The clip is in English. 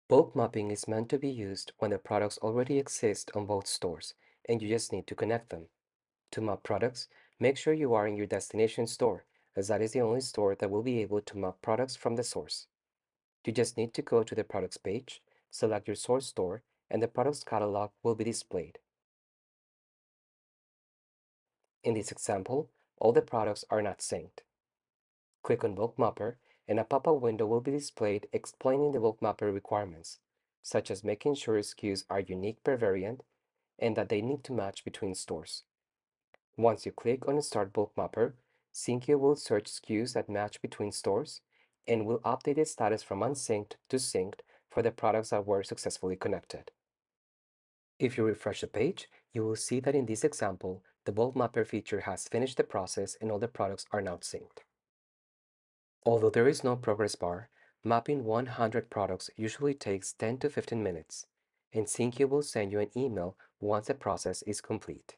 Bulk mapping is meant to be used when the products already exist on both stores and you just need to connect them. To map products, make sure you are in your destination store, as that is the only store that will be able to map products from the source. You just need to go to the products page, select your source store, and the products catalog will be displayed. In this example, all the products are not synced. Click on Bulk Mapper, and a pop-up window will be displayed explaining the Bulk Mapper requirements, such as making sure SKUs are unique per variant and that they need to match between stores. Once you click on Start Bulk Mapper, Syncio will search SKUs that match between stores and will update its status from unsynced to synced for the products that were successfully connected. If you refresh the page, you will see that in this example, the Bulk Mapper feature has finished the process and all the products are now synced. Although there is no progress bar, mapping 100 products usually takes 10 to 15 minutes, and Syncio will send you an email once the process is complete.